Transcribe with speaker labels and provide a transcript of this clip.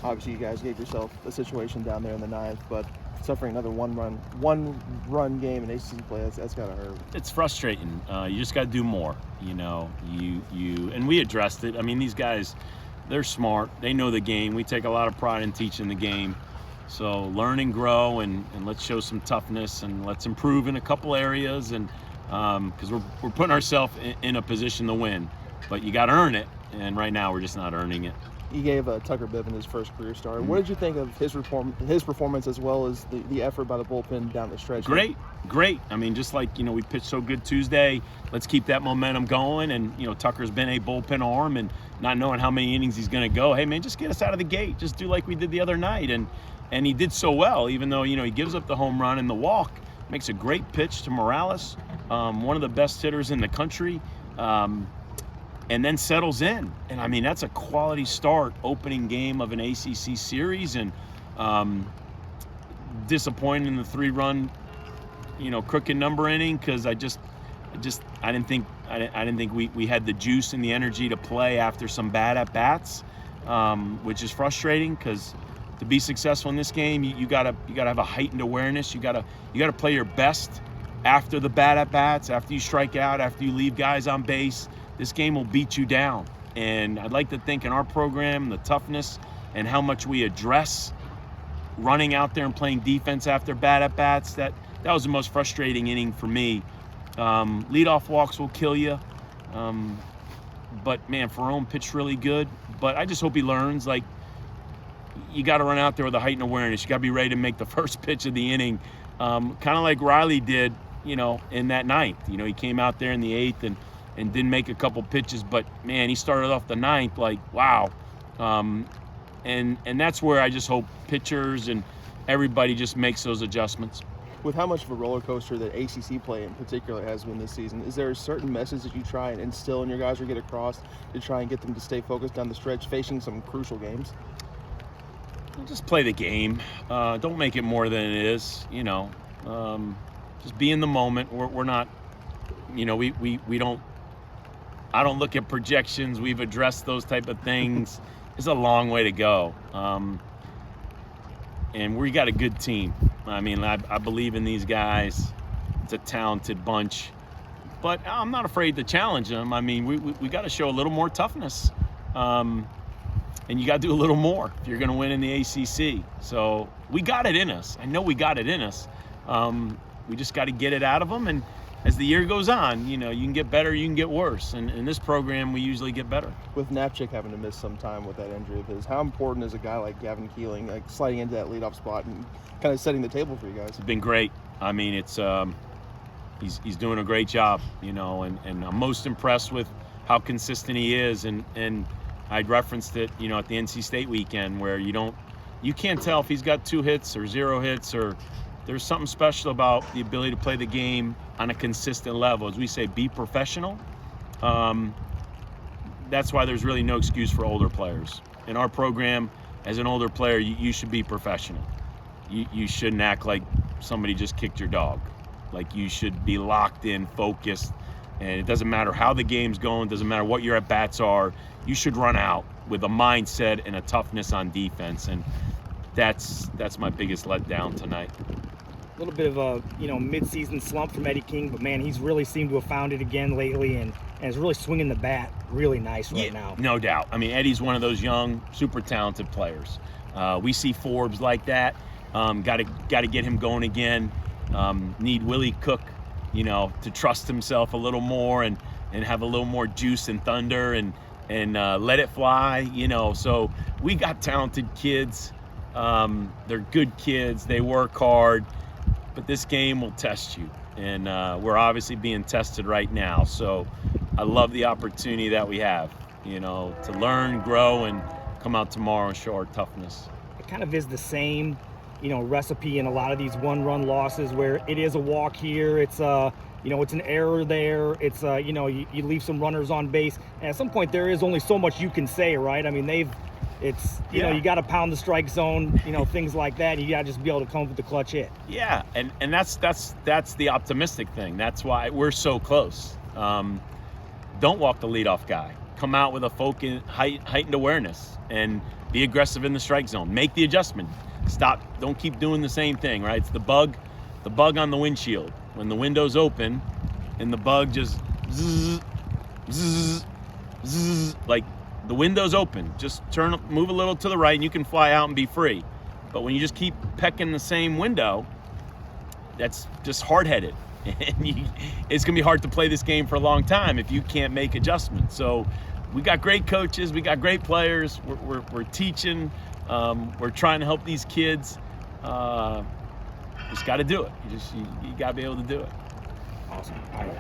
Speaker 1: Obviously, you guys gave yourself a situation down there in the ninth, but suffering another one-run game in ACC play, that's got to hurt.
Speaker 2: It's frustrating. You just got to do more. And we addressed it. I mean, these guys, they're smart. They know the game. We take a lot of pride in teaching the game. So learn and grow, and let's show some toughness, and let's improve in a couple areas, and because we're putting ourselves in a position to win, but you got to earn it, and right now we're just not earning it.
Speaker 1: You gave Tucker Biven his first career start. What did you think of his performance as well as the effort by the bullpen down the stretch?
Speaker 2: Great. I mean, just like, we pitched so good Tuesday, let's keep that momentum going. And, Tucker's been a bullpen arm, and not knowing how many innings he's going to go, hey, man, just get us out of the gate. Just do like we did the other night. And he did so well, even though, he gives up the home run and the walk. Makes a great pitch to Morales, one of the best hitters in the country. And then settles in. And I mean, that's a quality start, opening game of an ACC series, and disappointed in the 3-run, crooked number inning, because I didn't think we had the juice and the energy to play after some bad at bats, which is frustrating, because to be successful in this game, you gotta have a heightened awareness. You gotta play your best after the bad at bats, after you strike out, after you leave guys on base. This game will beat you down. And I'd like to think in our program, the toughness and how much we address running out there and playing defense after bad at-bats, that was the most frustrating inning for me. Leadoff walks will kill you. But, man, Ferrone pitched really good. But I just hope he learns, you got to run out there with a heightened awareness. You got to be ready to make the first pitch of the inning, kind of like Riley did, in that ninth. He came out there in the eighth and didn't make a couple pitches, but man, he started off the ninth like, wow. And that's where I just hope pitchers and everybody just makes those adjustments.
Speaker 1: With how much of a roller coaster that ACC play in particular has been this season, is there a certain message that you try and instill in your guys or get across to try and get them to stay focused down the stretch, facing some crucial games?
Speaker 2: Just play the game. Don't make it more than it is, just be in the moment. We're not, we don't, I don't look at projections. We've addressed those type of things. It's a long way to go. And we got a good team. I mean, I believe in these guys. It's a talented bunch. But I'm not afraid to challenge them. I mean, we got to show a little more toughness. And you got to do a little more if you're going to win in the ACC. So we got it in us. I know we got it in us. We just got to get it out of them. And as the year goes on, you can get better, you can get worse. And in this program, we usually get better.
Speaker 1: With Napchik having to miss some time with that injury of his, how important is a guy like Gavin Keeling, sliding into that leadoff spot and kind of setting the table for you guys?
Speaker 2: It's been great. I mean, it's he's doing a great job, and I'm most impressed with how consistent he is. And I'd referenced it, at the NC State weekend, where you can't tell if he's got 2 hits or 0 hits, or there's something special about the ability to play the game on a consistent level. As we say, be professional. That's why there's really no excuse for older players. In our program, as an older player, you should be professional. You shouldn't act like somebody just kicked your dog. Like, you should be locked in, focused, and it doesn't matter how the game's going, doesn't matter what your at-bats are. You should run out with a mindset and a toughness on defense, and that's my biggest letdown tonight.
Speaker 3: A little bit of a mid-season slump from Eddie King, but man, he's really seemed to have found it again lately, and is really swinging the bat really nice right now.
Speaker 2: No doubt. I mean, Eddie's one of those young, super talented players. We see Forbes like that. Got to get him going again. Need Willie Cook, to trust himself a little more and have a little more juice and thunder and let it fly. So we got talented kids. They're good kids. They work hard. But this game will test you, and we're obviously being tested right now. So I love the opportunity that we have, to learn, grow, and come out tomorrow and show our toughness.
Speaker 3: It kind of is the same, recipe in a lot of these one-run losses, where it is a walk here, it's it's an error there, it's you leave some runners on base, and at some point there is only so much you can say, right? I mean, you got to pound the strike zone, things like that. You got to just be able to come up with the clutch hit.
Speaker 2: Yeah, and that's the optimistic thing. That's why we're so close. Don't walk the leadoff guy, come out with a heightened awareness and be aggressive in the strike zone. Make the adjustment. Stop. Don't keep doing the same thing, right? It's the bug on the windshield. When the window's open and the bug just zzz, zzz, zzz, like the window's open, just move a little to the right and you can fly out and be free. But when you just keep pecking the same window, that's just hard-headed. And it's going to be hard to play this game for a long time if you can't make adjustments. So we got great coaches, we got great players, we're teaching, we're trying to help these kids. Just got to do it. You got to be able to do it.
Speaker 3: Awesome. All right.